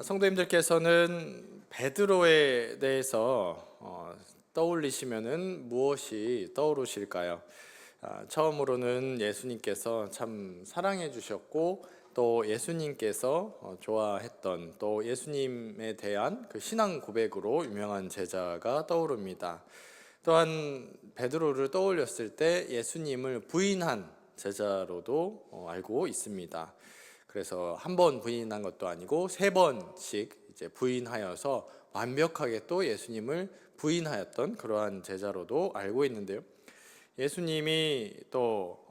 성도님들께서는 베드로에 대해서 떠올리시면은 무엇이 떠오르실까요? 처음으로는 예수님께서 참 사랑해 주셨고 또 예수님께서 좋아했던 또 예수님에 대한 그 신앙 고백으로 유명한 제자가 떠오릅니다. 또한 베드로를 떠올렸을 때 예수님을 부인한 제자로도 알고 있습니다. 그래서 한 번 부인한 것도 아니고 세 번씩 이제 부인하여서 완벽하게 또 예수님을 부인하였던 그러한 제자로도 알고 있는데요. 예수님이 또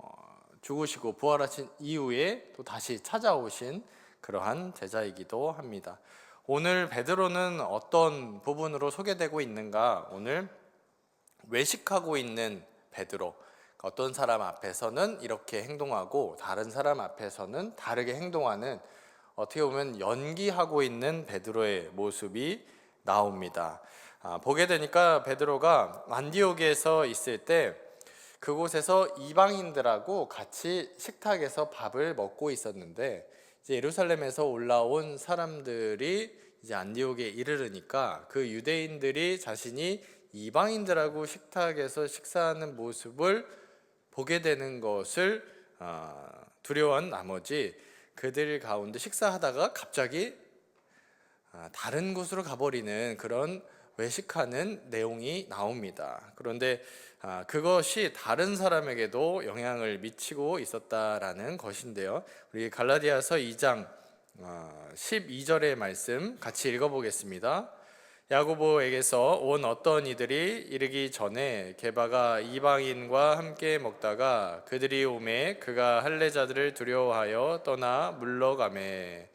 죽으시고 부활하신 이후에 또 다시 찾아오신 그러한 제자이기도 합니다. 오늘 베드로는 어떤 부분으로 소개되고 있는가? 오늘 외식하고 있는 베드로, 어떤 사람 앞에서는 이렇게 행동하고 다른 사람 앞에서는 다르게 행동하는, 어떻게 보면 연기하고 있는 베드로의 모습이 나옵니다. 보게 되니까 베드로가 안디옥에서 있을 때 그곳에서 이방인들하고 같이 식탁에서 밥을 먹고 있었는데, 이제 예루살렘에서 올라온 사람들이 이제 안디옥에 이르르니까 그 유대인들이 자신이 이방인들하고 식탁에서 식사하는 모습을 보게 되는 것을 두려워한 나머지 그들 가운데 식사하다가 갑자기 다른 곳으로 가버리는 그런 외식하는 내용이 나옵니다. 그런데 그것이 다른 사람에게도 영향을 미치고 있었다라는 것인데요. 우리 갈라디아서 2장 12절의 말씀 같이 읽어보겠습니다. 야고보에게서 온 어떤 이들이 이르기 전에 게바가 이방인과 함께 먹다가 그들이 오매 그가 할례자들을 두려워하여 떠나 물러가매.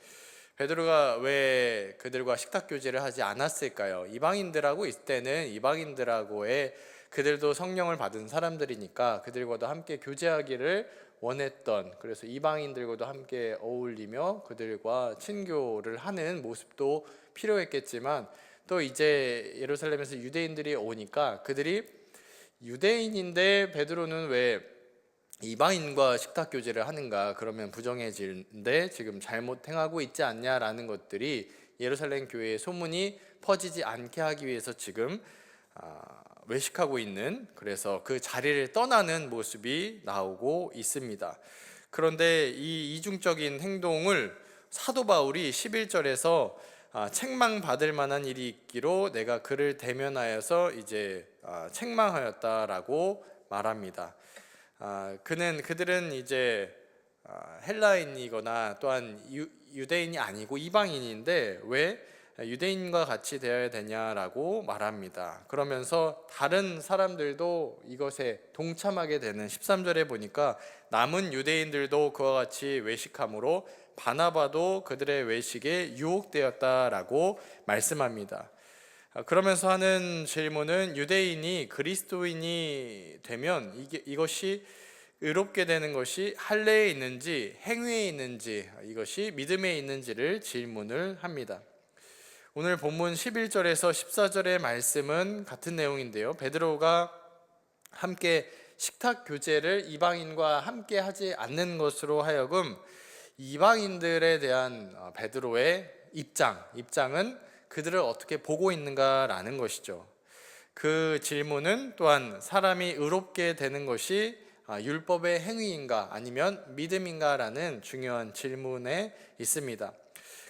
베드로가 왜 그들과 식탁 교제를 하지 않았을까요? 이방인들하고 있을 때는 이방인들하고의 그들도 성령을 받은 사람들이니까 그들과도 함께 교제하기를 원했던, 그래서 이방인들과도 함께 어울리며 그들과 친교를 하는 모습도 필요했겠지만, 또 이제 예루살렘에서 유대인들이 오니까 그들이 유대인인데 베드로는 왜 이방인과 식탁 교제를 하는가, 그러면 부정해지는데 지금 잘못 행하고 있지 않냐라는 것들이 예루살렘 교회의 소문이 퍼지지 않게 하기 위해서 지금 외식하고 있는, 그래서 그 자리를 떠나는 모습이 나오고 있습니다. 그런데 이 이중적인 행동을 사도 바울이 11절에서 책망받을 만한 일이 있기로 내가 그를 대면하여서 이제 책망하였다라고 말합니다. 그들은 이제 헬라인이거나 또한 유대인이 아니고 이방인인데 왜 유대인과 같이 되어야 되냐라고 말합니다. 그러면서 다른 사람들도 이것에 동참하게 되는 13절에 보니까 남은 유대인들도 그와 같이 외식함으로 바나바도 그들의 외식에 유혹되었다라고 말씀합니다. 그러면서 하는 질문은, 유대인이 그리스도인이 되면 이것이 의롭게 되는 것이 할례에 있는지 행위에 있는지, 이것이 믿음에 있는지를 질문을 합니다. 오늘 본문 11절에서 14절의 말씀은 같은 내용인데요. 베드로가 함께 식탁 교제를 이방인과 함께 하지 않는 것으로 하여금 이방인들에 대한 베드로의 입장은 그들을 어떻게 보고 있는가라는 것이죠. 그 질문은 또한 사람이 의롭게 되는 것이 율법의 행위인가 아니면 믿음인가라는 중요한 질문에 있습니다.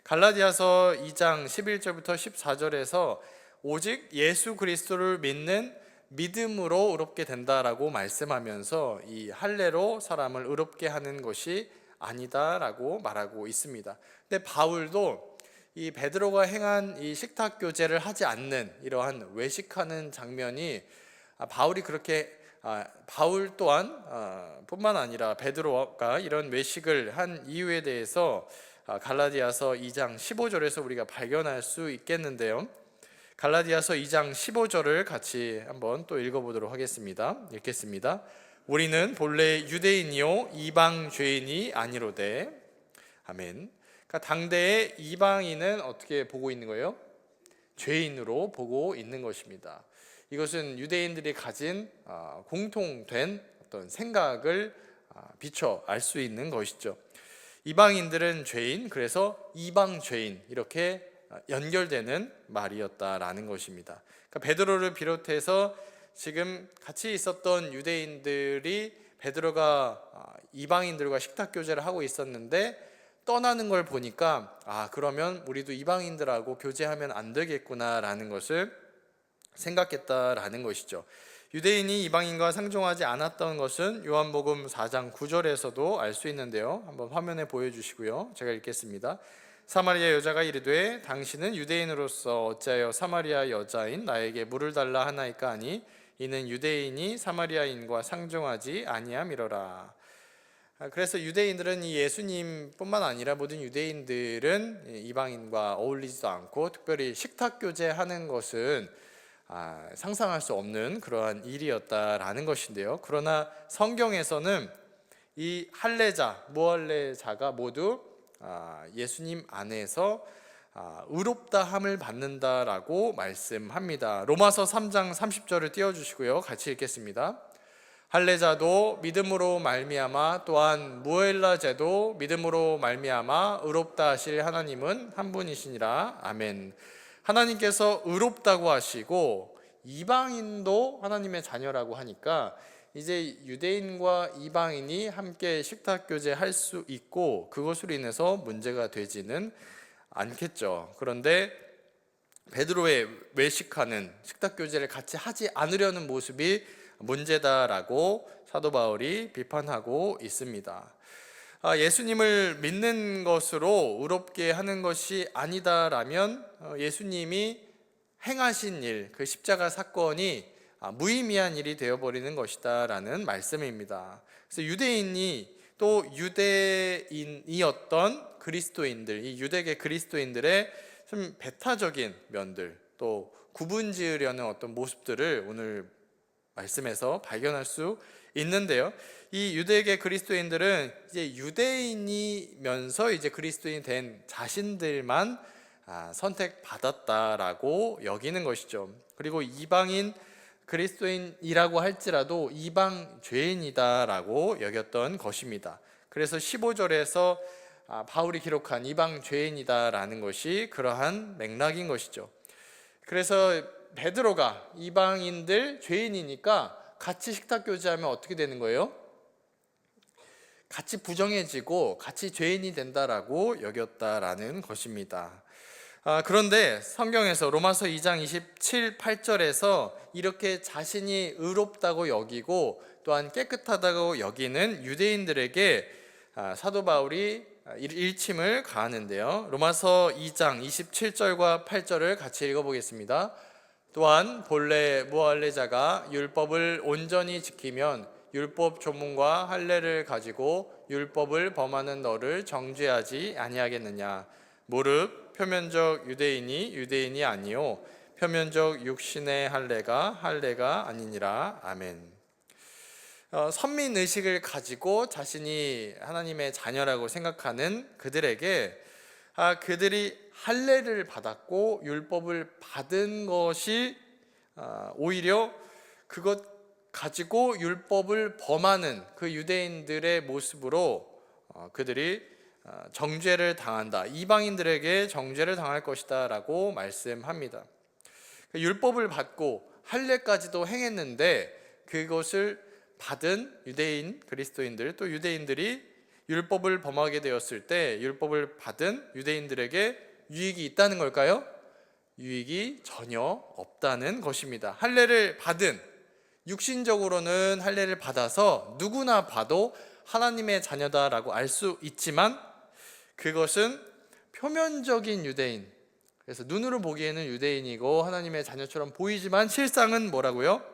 갈라디아서 2장 11절부터 14절에서 오직 예수 그리스도를 믿는 믿음으로 의롭게 된다라고 말씀하면서 이 할례로 사람을 의롭게 하는 것이 아니다라고 말하고 있습니다. 근데 바울도 이 베드로가 행한 이 식탁 교제를 하지 않는 이러한 외식하는 장면이 바울이 그렇게 바울 또한 뿐만 아니라 베드로가 이런 외식을 한 이유에 대해서 갈라디아서 2장 15절에서 우리가 발견할 수 있겠는데요. 갈라디아서 2장 15절을 같이 한번 또 읽어보도록 하겠습니다. 읽겠습니다. 우리는 본래 유대인이요 이방 죄인이 아니로되. 아멘. 그러니까 당대의 이방인은 어떻게 보고 있는 거예요? 죄인으로 보고 있는 것입니다. 이것은 유대인들이 가진 공통된 어떤 생각을 비춰 알 수 있는 것이죠. 이방인들은 죄인, 그래서 이방 죄인 이렇게 연결되는 말이었다라는 것입니다. 그러니까 베드로를 비롯해서 지금 같이 있었던 유대인들이 베드로가 이방인들과 식탁 교제를 하고 있었는데 떠나는 걸 보니까 그러면 우리도 이방인들하고 교제하면 안 되겠구나라는 것을 생각했다라는 것이죠. 유대인이 이방인과 상종하지 않았던 것은 요한복음 4장 9절에서도 알 수 있는데요. 한번 화면에 보여주시고요. 제가 읽겠습니다. 사마리아 여자가 이르되 당신은 유대인으로서 어찌하여 사마리아 여자인 나에게 물을 달라 하나이까 하니 이는 유대인이 사마리아인과 상종하지 아니함이로라. 그래서 유대인들은 이 예수님뿐만 아니라 모든 유대인들은 이방인과 어울리지도 않고 특별히 식탁 교제하는 것은 상상할 수 없는 그러한 일이었다라는 것인데요. 그러나 성경에서는 이 할례자, 무할례자가 모두 예수님 안에서 의롭다함을 받는다라고 말씀합니다. 로마서 3장 30절을 띄워주시고요. 같이 읽겠습니다. 할례자도 믿음으로 말미암아 또한 무헬라제도 믿음으로 말미암아 의롭다 하실 하나님은 한 분이시니라. 아멘. 하나님께서 의롭다고 하시고 이방인도 하나님의 자녀라고 하니까 이제 유대인과 이방인이 함께 식탁 교제할 수 있고 그것으로 인해서 문제가 되지는 않겠죠. 그런데 베드로의 외식하는 식탁 교제를 같이 하지 않으려는 모습이 문제다라고 사도 바울이 비판하고 있습니다. 예수님을 믿는 것으로 의롭게 하는 것이 아니다라면 예수님이 행하신 일, 그 십자가 사건이 무의미한 일이 되어버리는 것이다라는 말씀입니다. 그래서 유대인이 또 유대인이었던 그리스도인들, 이 유대계 그리스도인들의 좀 배타적인 면들, 또 구분지으려는 어떤 모습들을 오늘 말씀에서 발견할 수 있는데요. 이 유대계 그리스도인들은 이제 유대인이면서 이제 그리스도인 된 자신들만 선택받았다라고 여기는 것이죠. 그리고 이방인 그리스도인이라고 할지라도 이방 죄인이다라고 여겼던 것입니다. 그래서 15절에서 바울이 기록한 이방 죄인이다라는 것이 그러한 맥락인 것이죠. 그래서 베드로가 이방인들 죄인이니까 같이 식탁 교제하면 어떻게 되는 거예요? 같이 부정해지고 같이 죄인이 된다라고 여겼다라는 것입니다. 그런데 성경에서 로마서 2장 27, 8절에서 이렇게 자신이 의롭다고 여기고 또한 깨끗하다고 여기는 유대인들에게 사도 바울이 일침을 가하는데요. 로마서 2장 27절과 8절을 같이 읽어보겠습니다. 또한 본래 무할례자가 율법을 온전히 지키면 율법 조문과 할례를 가지고 율법을 범하는 너를 정죄하지 아니하겠느냐. 무릇 표면적 유대인이 유대인이 아니요 표면적 육신의 할례가 아니니라. 아멘. 선민의식을 가지고 자신이 하나님의 자녀라고 생각하는 그들에게 그들이 할례를 받았고 율법을 받은 것이 오히려 그것 가지고 율법을 범하는 그 유대인들의 모습으로 그들이 정죄를 당한다. 이방인들에게 정죄를 당할 것이다 라고 말씀합니다. 율법을 받고 할례까지도 행했는데 그것을 받은 유대인 그리스도인들 또 유대인들이 율법을 범하게 되었을 때 율법을 받은 유대인들에게 유익이 있다는 걸까요? 유익이 전혀 없다는 것입니다. 할례를 받은 육신적으로는 할례를 받아서 누구나 봐도 하나님의 자녀다라고 알 수 있지만 그것은 표면적인 유대인, 그래서 눈으로 보기에는 유대인이고 하나님의 자녀처럼 보이지만 실상은 뭐라고요?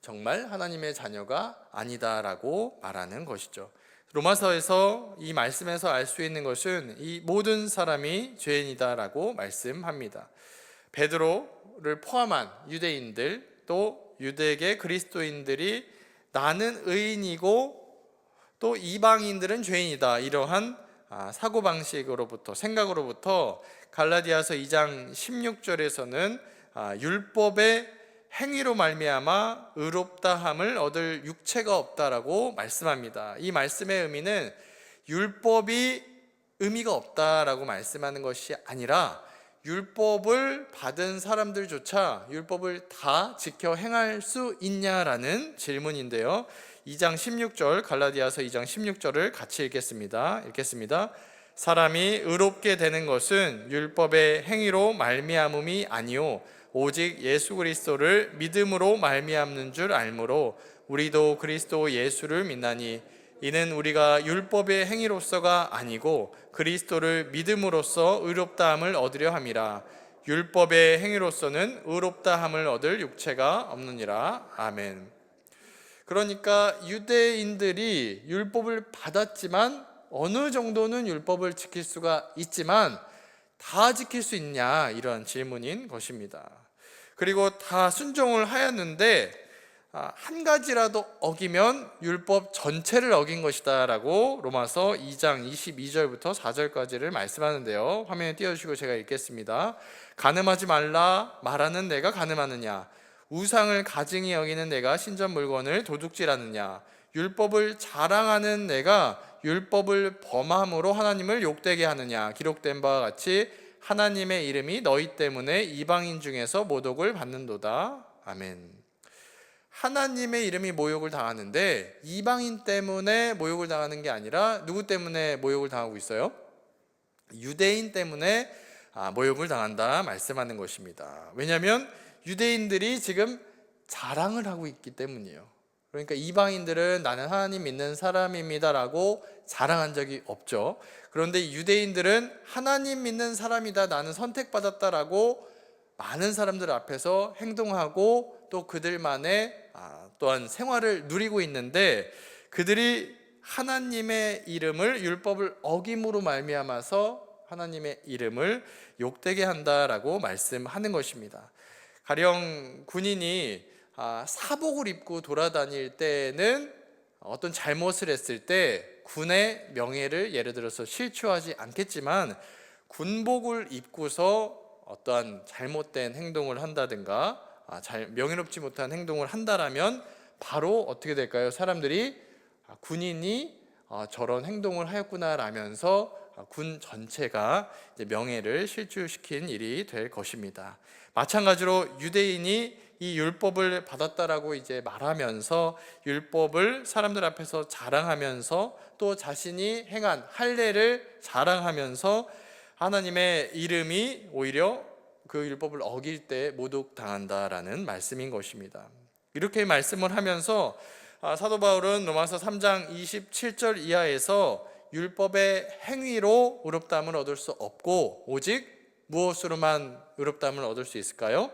정말 하나님의 자녀가 아니다라고 말하는 것이죠. 로마서에서 이 말씀에서 알 수 있는 것은 이 모든 사람이 죄인이다라고 말씀합니다. 베드로를 포함한 유대인들 또 유대계 그리스도인들이 나는 의인이고 또 이방인들은 죄인이다, 이러한 사고방식으로부터 생각으로부터 갈라디아서 2장 16절에서는 율법의 행위로 말미암아 의롭다함을 얻을 육체가 없다라고 말씀합니다. 이 말씀의 의미는 율법이 의미가 없다라고 말씀하는 것이 아니라 율법을 받은 사람들조차 율법을 다 지켜 행할 수 있냐라는 질문인데요. 2장 16절, 갈라디아서 2장 16절을 같이 읽겠습니다. 사람이 의롭게 되는 것은 율법의 행위로 말미암음이 아니요 오직 예수 그리스도를 믿음으로 말미암는 줄 알므로 우리도 그리스도 예수를 믿나니 이는 우리가 율법의 행위로서가 아니고 그리스도를 믿음으로써 의롭다함을 얻으려 함이라. 율법의 행위로서는 의롭다함을 얻을 육체가 없느니라. 아멘. 그러니까 유대인들이 율법을 받았지만 어느 정도는 율법을 지킬 수가 있지만 다 지킬 수 있냐, 이런 질문인 것입니다. 그리고 다 순종을 하였는데 한 가지라도 어기면 율법 전체를 어긴 것이다 라고 로마서 2장 22절부터 4절까지를 말씀하는데요. 화면에 띄워주시고 제가 읽겠습니다. 간음하지 말라 말하는 내가 간음하느냐, 우상을 가증히 여기는 내가 신전 물건을 도둑질하느냐, 율법을 자랑하는 내가 율법을 범함으로 하나님을 욕되게 하느냐. 기록된 바와 같이 하나님의 이름이 너희 때문에 이방인 중에서 모독을 받는도다. 아멘. 하나님의 이름이 모욕을 당하는데 이방인 때문에 모욕을 당하는 게 아니라 누구 때문에 모욕을 당하고 있어요? 유대인 때문에 모욕을 당한다 말씀하는 것입니다. 왜냐하면 유대인들이 지금 자랑을 하고 있기 때문이에요. 그러니까 이방인들은 나는 하나님 믿는 사람입니다라고 자랑한 적이 없죠. 그런데 유대인들은 하나님 믿는 사람이다, 나는 선택받았다라고 많은 사람들 앞에서 행동하고 또 그들만의 또한 생활을 누리고 있는데, 그들이 하나님의 이름을 율법을 어김으로 말미암아서 하나님의 이름을 욕되게 한다라고 말씀하는 것입니다. 가령 군인이 사복을 입고 돌아다닐 때는 어떤 잘못을 했을 때 군의 명예를 예를 들어서 실추하지 않겠지만, 군복을 입고서 어떠한 잘못된 행동을 한다든가 명예롭지 못한 행동을 한다라면 바로 어떻게 될까요? 사람들이 군인이 저런 행동을 하였구나 라면서 군 전체가 이제 명예를 실추시킨 일이 될 것입니다. 마찬가지로 유대인이 이 율법을 받았다라고 이제 말하면서 율법을 사람들 앞에서 자랑하면서 또 자신이 행한 할례를 자랑하면서 하나님의 이름이 오히려 그 율법을 어길 때 모독당한다라는 말씀인 것입니다. 이렇게 말씀을 하면서 사도 바울은 로마서 3장 27절 이하에서 율법의 행위로 의롭다함을 얻을 수 없고 오직 무엇으로만 의롭다함을 얻을 수 있을까요?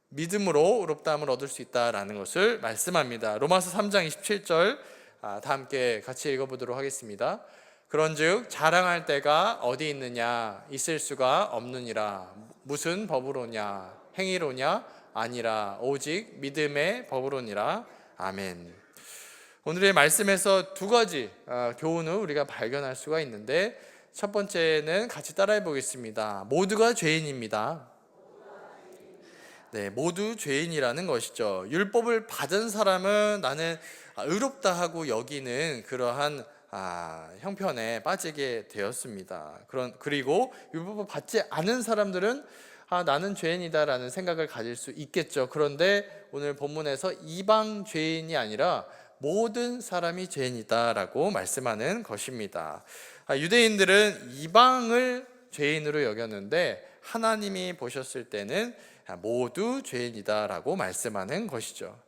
믿음으로 의롭다함을 얻을 수 있다라는 것을 말씀합니다. 로마서 3장 27절 다 함께 같이 읽어보도록 하겠습니다. 그런즉 자랑할 때가 어디 있느냐, 있을 수가 없느니라. 무슨 법으로냐, 행위로냐, 아니라 오직 믿음의 법으로니라. 아멘. 오늘의 말씀에서 두 가지 교훈을 우리가 발견할 수가 있는데, 첫 번째는 같이 따라해 보겠습니다. 모두가 죄인입니다. 네, 모두 죄인이라는 것이죠. 율법을 받은 사람은 나는 의롭다 하고 여기는 그러한 형편에 빠지게 되었습니다. 그리고 율법을 받지 않은 사람들은 나는 죄인이다라는 생각을 가질 수 있겠죠. 그런데 오늘 본문에서 이방 죄인이 아니라 모든 사람이 죄인이다라고 말씀하는 것입니다. 유대인들은 이방을 죄인으로 여겼는데 하나님이 보셨을 때는 모두 죄인이다라고 말씀하는 것이죠.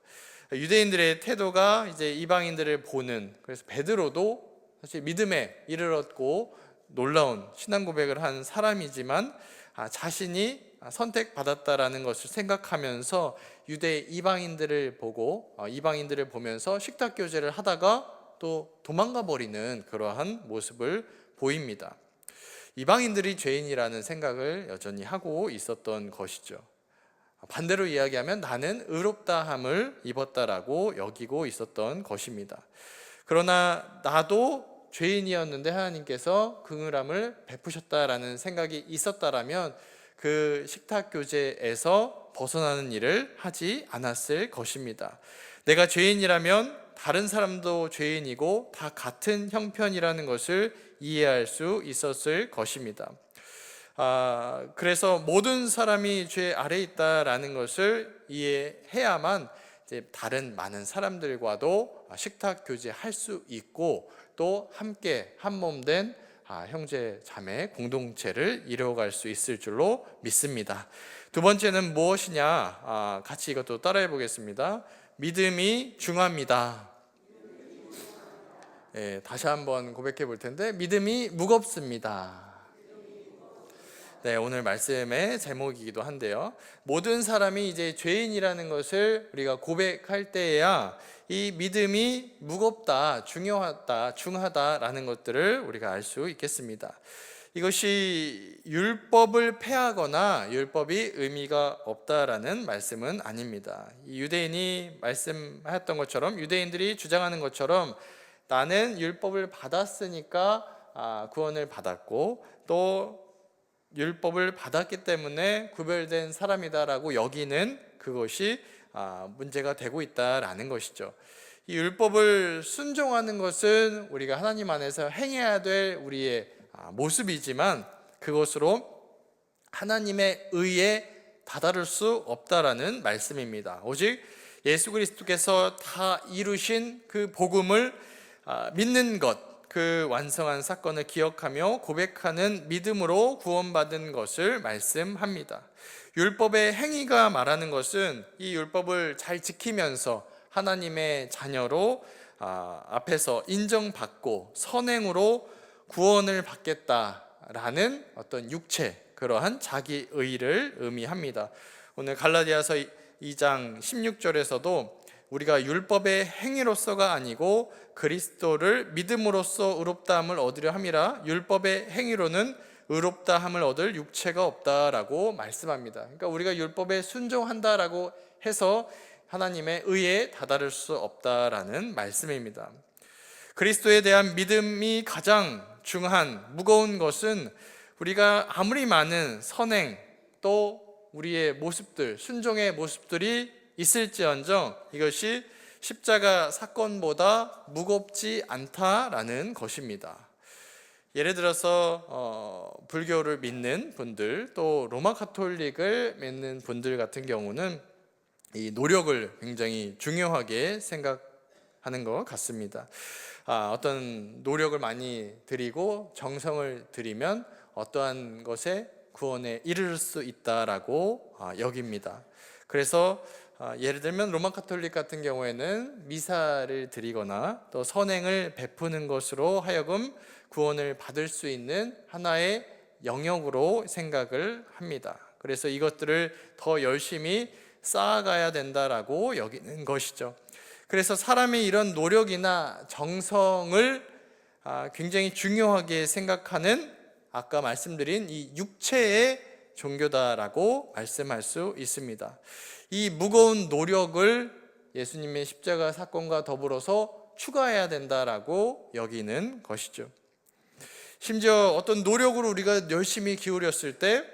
유대인들의 태도가 이제 이방인들을 보는, 그래서 베드로도 사실 믿음에 이르렀고 놀라운 신앙 고백을 한 사람이지만 자신이 선택받았다라는 것을 생각하면서 유대 이방인들을 보면서 식탁 교제를 하다가 또 도망가 버리는 그러한 모습을 보입니다. 이방인들이 죄인이라는 생각을 여전히 하고 있었던 것이죠. 반대로 이야기하면 나는 의롭다함을 입었다라고 여기고 있었던 것입니다. 그러나 나도 죄인이었는데 하나님께서 긍휼함을 베푸셨다라는 생각이 있었다라면 그 식탁 교제에서 벗어나는 일을 하지 않았을 것입니다. 내가 죄인이라면 다른 사람도 죄인이고 다 같은 형편이라는 것을 이해할 수 있었을 것입니다. 그래서 모든 사람이 죄 아래에 있다라는 것을 이해해야만 이제 다른 많은 사람들과도 식탁 교제할 수 있고 또 함께 한몸된 형제 자매 공동체를 이루어갈 수 있을 줄로 믿습니다. 두 번째는 무엇이냐? 같이 이것도 따라해 보겠습니다. 믿음이 중요합니다. 다시 한번 고백해 볼 텐데, 믿음이 무겁습니다. 네, 오늘 말씀의 제목이기도 한데요. 모든 사람이 이제 죄인이라는 것을 우리가 고백할 때에야 이 믿음이 무겁다, 중하다라는 것들을 우리가 알 수 있겠습니다. 이것이 율법을 폐하거나 율법이 의미가 없다라는 말씀은 아닙니다. 이 유대인이 말씀하였던 것처럼, 유대인들이 주장하는 것처럼 나는 율법을 받았으니까 구원을 받았고 또 율법을 받았기 때문에 구별된 사람이다라고 여기는 그것이 문제가 되고 있다라는 것이죠. 이 율법을 순종하는 것은 우리가 하나님 안에서 행해야 될 우리의 모습이지만 그것으로 하나님의 의에 다다를 수 없다라는 말씀입니다. 오직 예수 그리스도께서 다 이루신 그 복음을 믿는 것, 그 완성한 사건을 기억하며 고백하는 믿음으로 구원받은 것을 말씀합니다. 율법의 행위가 말하는 것은 이 율법을 잘 지키면서 하나님의 자녀로 앞에서 인정받고 선행으로 구원을 받겠다라는 어떤 육체, 그러한 자기 의를 의미합니다. 오늘 갈라디아서 2장 16절에서도 우리가 율법의 행위로서가 아니고 그리스도를 믿음으로써 의롭다함을 얻으려 함이라 율법의 행위로는 의롭다함을 얻을 육체가 없다라고 말씀합니다. 그러니까 우리가 율법에 순종한다라고 해서 하나님의 의에 다다를 수 없다라는 말씀입니다. 그리스도에 대한 믿음이 가장 중한 무거운 것은 우리가 아무리 많은 선행 또 우리의 모습들, 순종의 모습들이 있을지언정 이것이 십자가 사건보다 무겁지 않다라는 것입니다. 예를 들어서 불교를 믿는 분들 또 로마 가톨릭을 믿는 분들 같은 경우는 이 노력을 굉장히 중요하게 생각하는 것 같습니다. 어떤 노력을 많이 들이고 정성을 들이면 어떠한 것에 구원에 이를 수 있다라고 여깁니다. 그래서 예를 들면 로마 가톨릭 같은 경우에는 미사를 드리거나 또 선행을 베푸는 것으로 하여금 구원을 받을 수 있는 하나의 영역으로 생각을 합니다. 그래서 이것들을 더 열심히 쌓아가야 된다라고 여기는 것이죠. 그래서 사람의 이런 노력이나 정성을 굉장히 중요하게 생각하는 아까 말씀드린 이 육체의 종교다라고 말씀할 수 있습니다. 이 무거운 노력을 예수님의 십자가 사건과 더불어서 추가해야 된다라고 여기는 것이죠. 심지어 어떤 노력으로 우리가 열심히 기울였을 때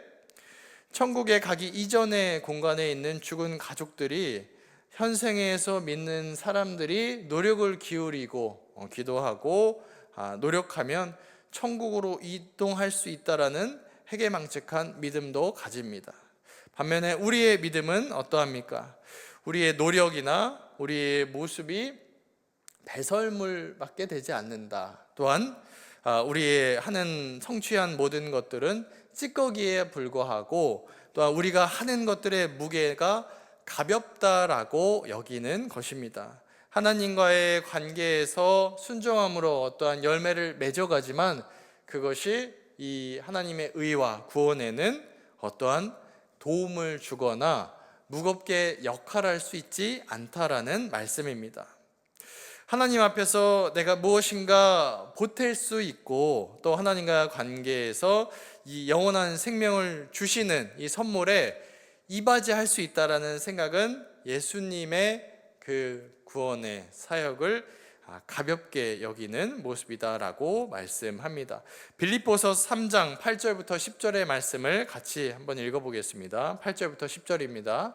천국에 가기 이전의 공간에 있는 죽은 가족들이 현생에서 믿는 사람들이 노력을 기울이고 기도하고 노력하면 천국으로 이동할 수 있다라는 해괴망측한 믿음도 가집니다. 반면에 우리의 믿음은 어떠합니까? 우리의 노력이나 우리의 모습이 배설물밖에 되지 않는다. 또한 우리의 하는 성취한 모든 것들은 찌꺼기에 불과하고 또한 우리가 하는 것들의 무게가 가볍다라고 여기는 것입니다. 하나님과의 관계에서 순종함으로 어떠한 열매를 맺어가지만 그것이 이 하나님의 의와 구원에는 어떠한 도움을 주거나 무겁게 역할할 수 있지 않다라는 말씀입니다. 하나님 앞에서 내가 무엇인가 보탤 수 있고 또 하나님과 관계에서 이 영원한 생명을 주시는 이 선물에 이바지할 수 있다라는 생각은 예수님의 그 구원의 사역을 가볍게 여기는 모습이다라고 말씀합니다. 빌립보서 3장 8절부터 10절의 말씀을 같이 한번 읽어보겠습니다. 8절부터 10절입니다.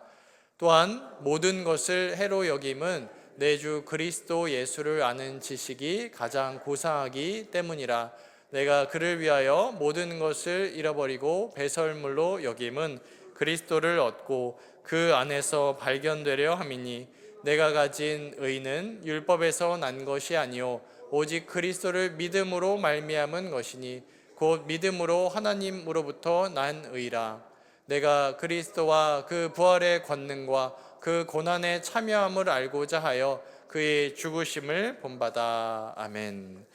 또한 모든 것을 해로 여김은 내 주 그리스도 예수를 아는 지식이 가장 고상하기 때문이라. 내가 그를 위하여 모든 것을 잃어버리고 배설물로 여김은 그리스도를 얻고 그 안에서 발견되려 함이니 내가 가진 의는 율법에서 난 것이 아니요 오직 그리스도를 믿음으로 말미암은 것이니 곧 믿음으로 하나님으로부터 난 의라. 내가 그리스도와 그 부활의 권능과 그 고난에 참여함을 알고자 하여 그의 죽으심을 본받아. 아멘.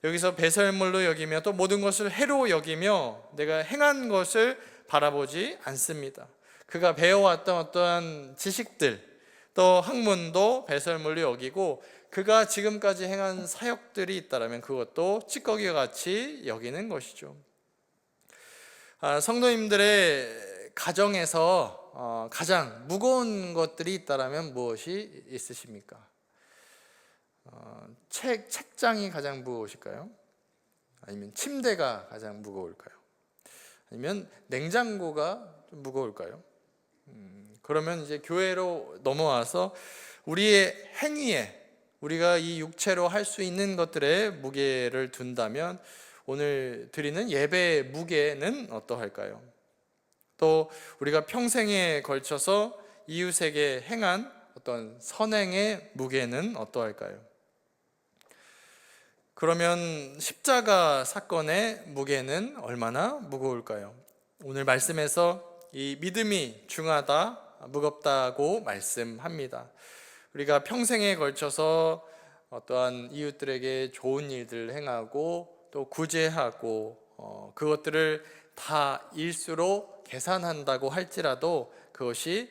여기서 배설물로 여기며 또 모든 것을 해로 여기며 내가 행한 것을 바라보지 않습니다. 그가 배워왔던 어떠한 지식들 또 학문도 배설물로 여기고 그가 지금까지 행한 사역들이 있다면 그것도 찌꺼기와 같이 여기는 것이죠. 성도님들의 가정에서 가장 무거운 것들이 있다면 무엇이 있으십니까? 책장이 가장 무거우실까요? 아니면 침대가 가장 무거울까요? 아니면 냉장고가 좀 무거울까요? 그러면 이제 교회로 넘어와서 우리의 행위에 우리가 이 육체로 할 수 있는 것들에 무게를 둔다면 오늘 드리는 예배의 무게는 어떠할까요? 또 우리가 평생에 걸쳐서 이웃에게 행한 어떤 선행의 무게는 어떠할까요? 그러면 십자가 사건의 무게는 얼마나 무거울까요? 오늘 말씀에서 이 믿음이 중하다, 무겁다고 말씀합니다. 우리가 평생에 걸쳐서 어떠한 이웃들에게 좋은 일들을 행하고 또 구제하고 그것들을 다 일수로 계산한다고 할지라도 그것이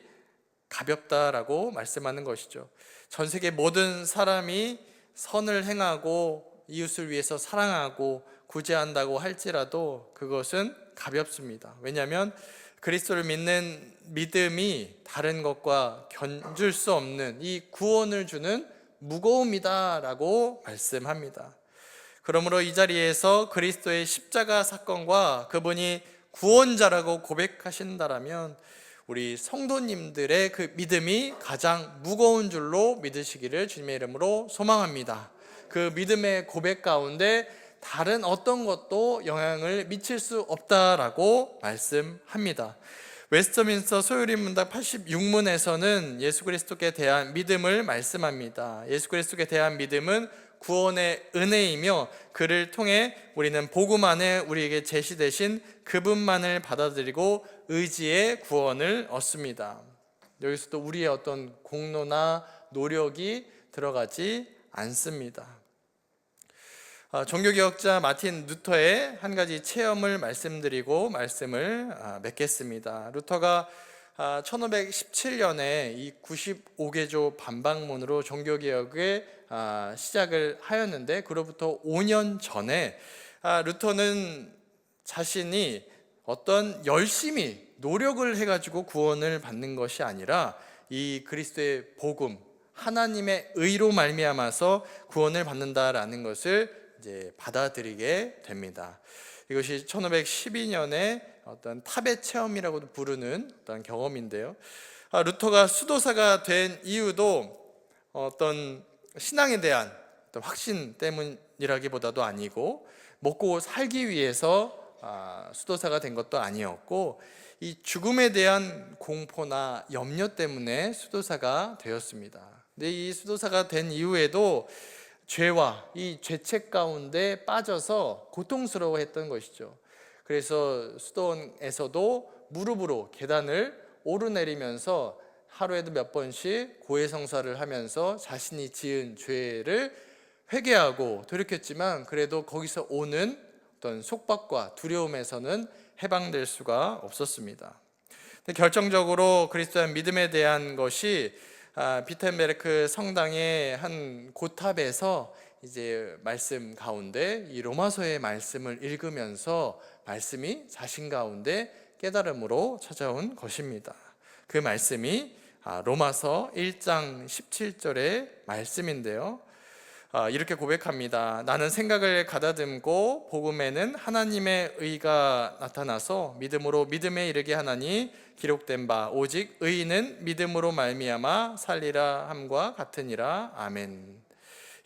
가볍다라고 말씀하는 것이죠. 전 세계 모든 사람이 선을 행하고 이웃을 위해서 사랑하고 구제한다고 할지라도 그것은 가볍습니다. 왜냐하면 그리스도를 믿는 믿음이 다른 것과 견줄 수 없는 이 구원을 주는 무거움이다라고 말씀합니다. 그러므로 이 자리에서 그리스도의 십자가 사건과 그분이 구원자라고 고백하신다라면 우리 성도님들의 그 믿음이 가장 무거운 줄로 믿으시기를 주님의 이름으로 소망합니다. 그 믿음의 고백 가운데 다른 어떤 것도 영향을 미칠 수 없다라고 말씀합니다. 웨스트민스터 소요리 문답 86문에서는 예수 그리스도께 대한 믿음을 말씀합니다. 예수 그리스도께 대한 믿음은 구원의 은혜이며 그를 통해 우리는 복음 안에 우리에게 제시되신 그분만을 받아들이고 의지의 구원을 얻습니다. 여기서도 우리의 어떤 공로나 노력이 들어가지 않습니다. 종교개혁자 마틴 루터의 한 가지 체험을 말씀드리고 말씀을 맺겠습니다. 루터가 1517년에 이 95개조 반박문으로 종교개혁을 시작을 하였는데 그로부터 5년 전에 루터는 자신이 어떤 열심히 노력을 해가지고 구원을 받는 것이 아니라 이 그리스도의 복음 하나님의 의로 말미암아서 구원을 받는다라는 것을 이제 받아들이게 됩니다. 이것이 1512년에 어떤 탑의 체험이라고도 부르는 어떤 경험인데요. 루터가 수도사가 된 이유도 어떤 신앙에 대한 어떤 확신 때문이라기보다도 아니고 먹고 살기 위해서 수도사가 된 것도 아니었고 이 죽음에 대한 공포나 염려 때문에 수도사가 되었습니다. 근데 이 수도사가 된 이후에도 죄와 이 죄책 가운데 빠져서 고통스러워했던 것이죠. 그래서 수도원에서도 무릎으로 계단을 오르내리면서 하루에도 몇 번씩 고해성사를 하면서 자신이 지은 죄를 회개하고 돌이켰지만 그래도 거기서 오는 어떤 속박과 두려움에서는 해방될 수가 없었습니다. 결정적으로 그리스도의 믿음에 대한 것이 비텐베르크 성당의 한 고탑에서 이제 말씀 가운데 이 로마서의 말씀을 읽으면서 말씀이 자신 가운데 깨달음으로 찾아온 것입니다. 그 말씀이 로마서 1장 17절의 말씀인데요. 이렇게 고백합니다. 나는 생각을 가다듬고 복음에는 하나님의 의가 나타나서 믿음으로 믿음에 이르게 하나니 기록된 바 오직 의인은 믿음으로 말미암아 살리라 함과 같으니라. 아멘.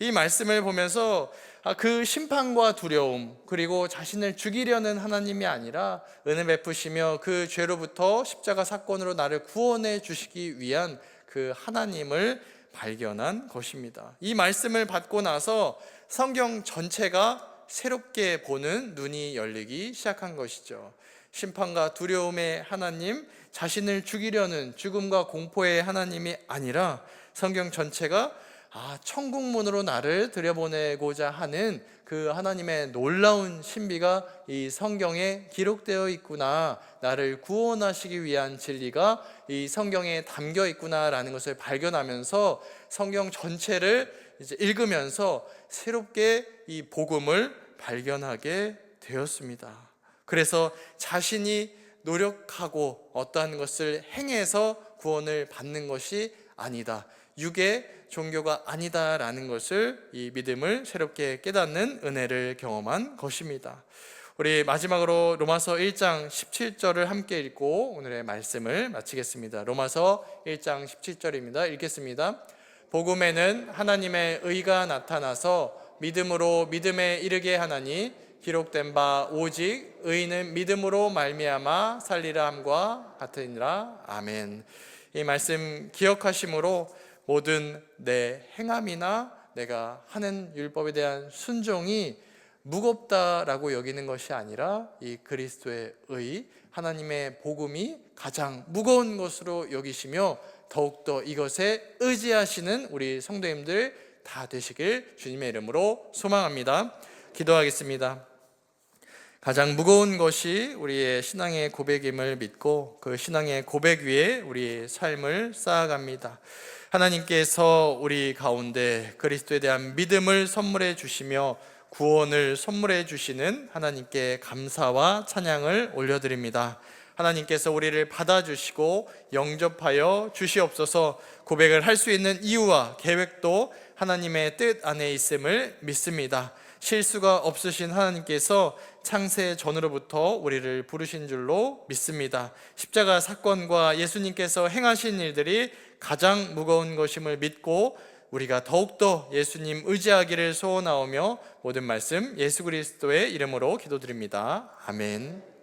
이 말씀을 보면서 그 심판과 두려움, 그리고 자신을 죽이려는 하나님이 아니라 은혜 베푸시며 그 죄로부터 십자가 사건으로 나를 구원해 주시기 위한 그 하나님을 발견한 것입니다. 이 말씀을 받고 나서 성경 전체가 새롭게 보는 눈이 열리기 시작한 것이죠. 심판과 두려움의 하나님, 자신을 죽이려는 죽음과 공포의 하나님이 아니라 성경 전체가 천국문으로 나를 들여보내고자 하는 그 하나님의 놀라운 신비가 이 성경에 기록되어 있구나, 나를 구원하시기 위한 진리가 이 성경에 담겨 있구나라는 것을 발견하면서 성경 전체를 이제 읽으면서 새롭게 이 복음을 발견하게 되었습니다. 그래서 자신이 노력하고 어떠한 것을 행해서 구원을 받는 것이 아니다, 육의 종교가 아니다라는 것을, 이 믿음을 새롭게 깨닫는 은혜를 경험한 것입니다. 우리 마지막으로 로마서 1장 17절을 함께 읽고 오늘의 말씀을 마치겠습니다. 로마서 1장 17절입니다. 읽겠습니다. 복음에는 하나님의 의가 나타나서 믿음으로 믿음에 이르게 하나니 기록된 바 오직 의인은 믿음으로 말미암아 살리라 함과 같으니라. 아멘. 이 말씀 기억하심으로 모든 내 행함이나 내가 하는 율법에 대한 순종이 무겁다라고 여기는 것이 아니라 이 그리스도의 의, 하나님의 복음이 가장 무거운 것으로 여기시며 더욱더 이것에 의지하시는 우리 성도님들 다 되시길 주님의 이름으로 소망합니다. 기도하겠습니다. 가장 무거운 것이 우리의 신앙의 고백임을 믿고 그 신앙의 고백 위에 우리의 삶을 쌓아갑니다. 하나님께서 우리 가운데 그리스도에 대한 믿음을 선물해 주시며 구원을 선물해 주시는 하나님께 감사와 찬양을 올려드립니다. 하나님께서 우리를 받아주시고 영접하여 주시옵소서. 고백을 할 수 있는 이유와 계획도 하나님의 뜻 안에 있음을 믿습니다. 실수가 없으신 하나님께서 창세 전으로부터 우리를 부르신 줄로 믿습니다. 십자가 사건과 예수님께서 행하신 일들이 가장 무거운 것임을 믿고 우리가 더욱더 예수님 의지하기를 소원하오며 모든 말씀 예수 그리스도의 이름으로 기도드립니다. 아멘.